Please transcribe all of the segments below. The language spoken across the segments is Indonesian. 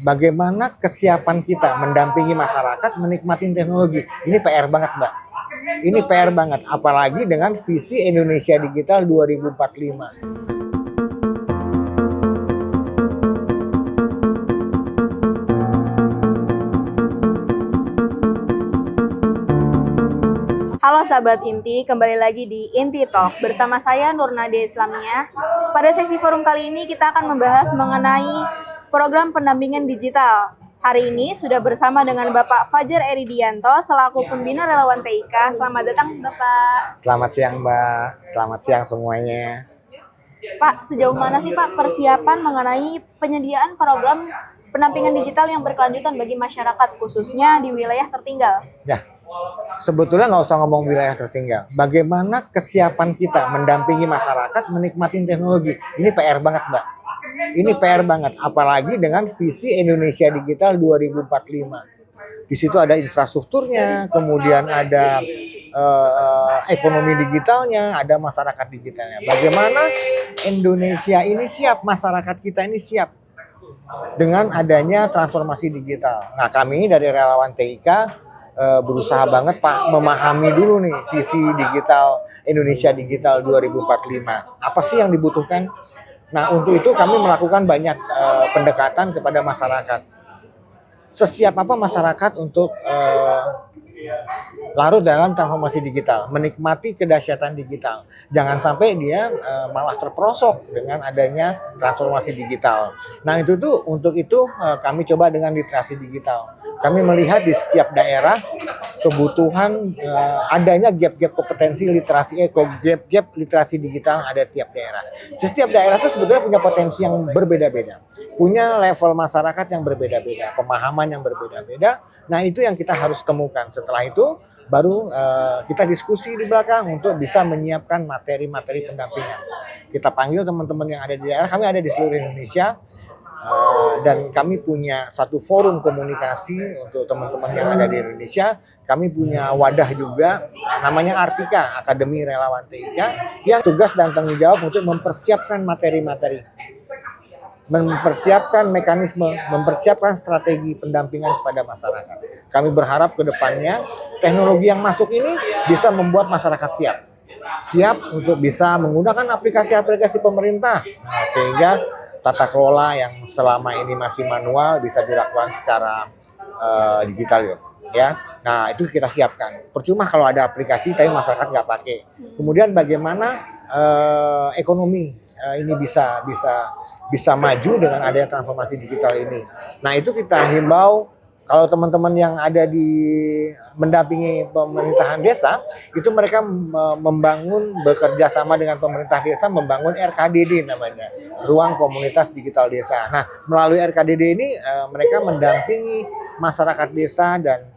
bagaimana kesiapan kita mendampingi masyarakat menikmati teknologi. Ini PR banget, Mbak. Ini PR banget, apalagi dengan visi Indonesia Digital 2045. Halo sahabat Inti, kembali lagi di Inti Talk bersama saya Nur Nadia Islamiyah. Pada sesi forum kali ini kita akan membahas mengenai program pendampingan digital. Hari ini sudah bersama dengan Bapak Fajar Eridianto selaku pembina relawan TIK. Selamat datang Bapak. Selamat siang Mbak, selamat siang semuanya. Pak, sejauh mana sih Pak persiapan mengenai penyediaan program pendampingan digital yang berkelanjutan bagi masyarakat khususnya di wilayah tertinggal? Ya, sebetulnya nggak usah ngomong wilayah tertinggal. Bagaimana kesiapan kita mendampingi masyarakat menikmati teknologi. Ini PR banget, Mbak. Ini PR banget, apalagi dengan visi Indonesia Digital 2045. Di situ ada infrastrukturnya, kemudian ada ekonomi digitalnya, ada masyarakat digitalnya. Bagaimana Indonesia ini siap, masyarakat kita ini siap dengan adanya transformasi digital. Nah, kami dari relawan TIK berusaha banget Pak memahami dulu nih visi digital Indonesia Digital 2045. Apa sih yang dibutuhkan? Nah, untuk itu kami melakukan banyak pendekatan kepada masyarakat. Sesiap apa masyarakat untuk larut dalam transformasi digital, menikmati kedahsyatan digital. Jangan sampai dia malah terperosok dengan adanya transformasi digital. Nah, untuk itu kami coba dengan literasi digital. Kami melihat di setiap daerah kebutuhan adanya gap-gap kompetensi literasi gap-gap literasi digital ada tiap daerah. Setiap daerah itu sebetulnya punya potensi yang berbeda-beda, punya level masyarakat yang berbeda-beda, pemahaman yang berbeda-beda. Nah, itu yang kita harus temukan. Setelah itu baru kita diskusi di belakang untuk bisa menyiapkan materi-materi pendampingan. Kita panggil teman-teman yang ada di daerah, kami ada di seluruh Indonesia. Dan kami punya satu forum komunikasi untuk teman-teman yang ada di Indonesia. Kami punya wadah juga namanya Artika, Akademi Relawan TIK, yang tugas dan tanggung jawab untuk mempersiapkan materi-materi, mempersiapkan mekanisme, mempersiapkan strategi pendampingan kepada masyarakat. Kami berharap ke depannya teknologi yang masuk ini bisa membuat masyarakat siap untuk bisa menggunakan aplikasi-aplikasi pemerintah. Nah, sehingga tata kelola yang selama ini masih manual bisa dilakukan secara digital ya. Nah, itu kita siapkan. Percuma kalau ada aplikasi tapi masyarakat nggak pakai. Kemudian bagaimana ekonomi ini bisa maju dengan adanya transformasi digital ini. Nah, itu kita himbau kalau teman-teman yang ada di mendampingi pemerintahan desa, itu mereka bekerja sama dengan pemerintah desa membangun RKDD namanya, Ruang Komunitas Digital Desa. Nah, melalui RKDD ini mereka mendampingi masyarakat desa dan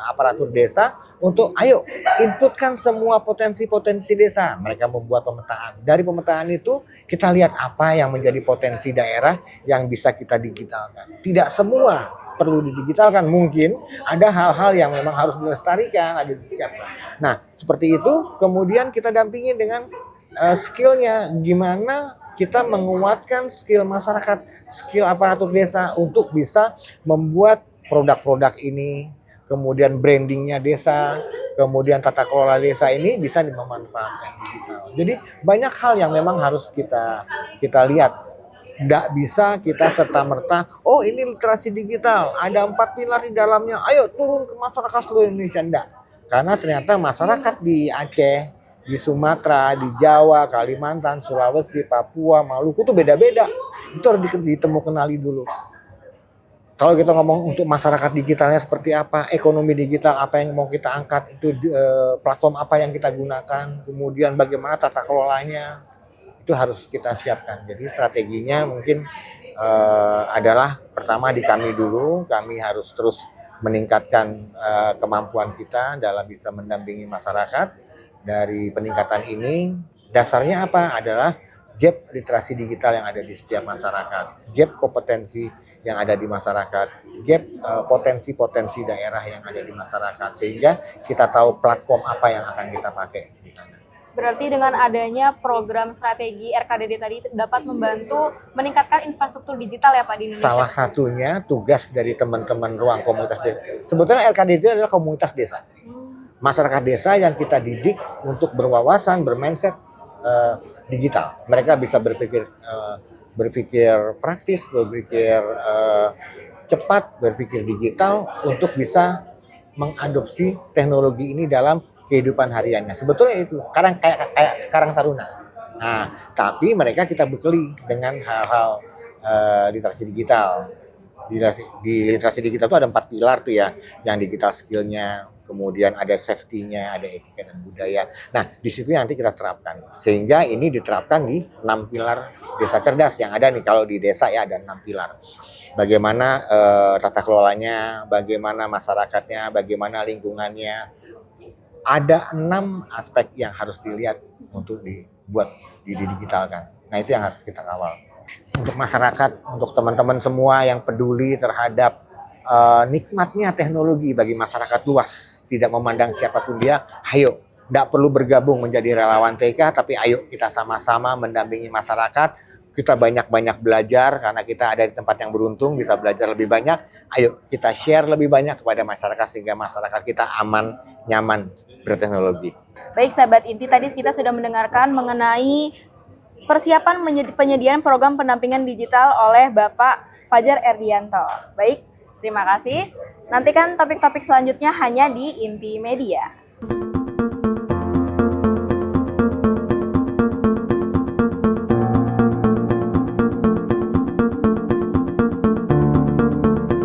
aparatur desa untuk ayo inputkan semua potensi-potensi desa. Mereka membuat pemetaan. Dari pemetaan itu kita lihat apa yang menjadi potensi daerah yang bisa kita digitalkan. Tidak semua perlu didigitalkan, mungkin ada hal-hal yang memang harus dilestarikan, ada disiapkan. Nah, seperti itu, kemudian kita dampingi dengan skillnya, gimana kita menguatkan skill masyarakat, skill aparatur desa untuk bisa membuat produk-produk ini, kemudian brandingnya desa, kemudian tata kelola desa ini bisa dimanfaatkan digital. Jadi banyak hal yang memang harus kita lihat. Nggak bisa kita serta-merta, oh ini literasi digital, ada 4 pilar di dalamnya, ayo turun ke masyarakat seluruh Indonesia. Enggak. Karena ternyata masyarakat di Aceh, di Sumatera, di Jawa, Kalimantan, Sulawesi, Papua, Maluku itu beda-beda. Itu harus kenali dulu. Kalau kita ngomong untuk masyarakat digitalnya seperti apa, ekonomi digital apa yang mau kita angkat, itu platform apa yang kita gunakan, kemudian bagaimana tata kelolanya, itu harus kita siapkan. Jadi strateginya mungkin adalah pertama di kami dulu, kami harus terus meningkatkan kemampuan kita dalam bisa mendampingi masyarakat. Dari peningkatan ini dasarnya apa? Adalah gap literasi digital yang ada di setiap masyarakat, gap kompetensi yang ada di masyarakat, gap potensi-potensi daerah yang ada di masyarakat, sehingga kita tahu platform apa yang akan kita pakai di sana. Berarti dengan adanya program strategi RKDD tadi dapat membantu meningkatkan infrastruktur digital ya Pak di Indonesia. Salah satunya tugas dari teman-teman ruang komunitas desa. Sebetulnya RKDD adalah komunitas desa. Masyarakat desa yang kita didik untuk berwawasan, bermindset digital. Mereka bisa berpikir praktis, berpikir cepat, berpikir digital untuk bisa mengadopsi teknologi ini dalam kehidupan hariannya. Sebetulnya itu kayak Karang Taruna. Nah, tapi mereka kita bekali dengan hal-hal literasi digital. Di literasi digital itu ada 4 pilar tuh ya, yang digital skillnya, kemudian ada safety-nya, ada etika dan budaya. Nah, di situ nanti kita terapkan. Sehingga ini diterapkan di 6 pilar desa cerdas yang ada nih. Kalau di desa ya ada 6 pilar. Bagaimana tata kelolanya, bagaimana masyarakatnya, bagaimana lingkungannya. Ada 6 aspek yang harus dilihat untuk didigitalkan. Nah, itu yang harus kita kawal. Untuk masyarakat, untuk teman-teman semua yang peduli terhadap nikmatnya teknologi bagi masyarakat luas, tidak memandang siapapun dia, ayo, tidak perlu bergabung menjadi relawan TK, tapi ayo kita sama-sama mendampingi masyarakat, kita banyak-banyak belajar, karena kita ada di tempat yang beruntung, bisa belajar lebih banyak, ayo kita share lebih banyak kepada masyarakat, sehingga masyarakat kita aman, nyaman berteknologi. Baik sahabat Inti, tadi kita sudah mendengarkan mengenai persiapan penyediaan program pendampingan digital oleh Bapak Fajar Erdianto. Baik, terima kasih. Nantikan topik-topik selanjutnya hanya di Inti Media.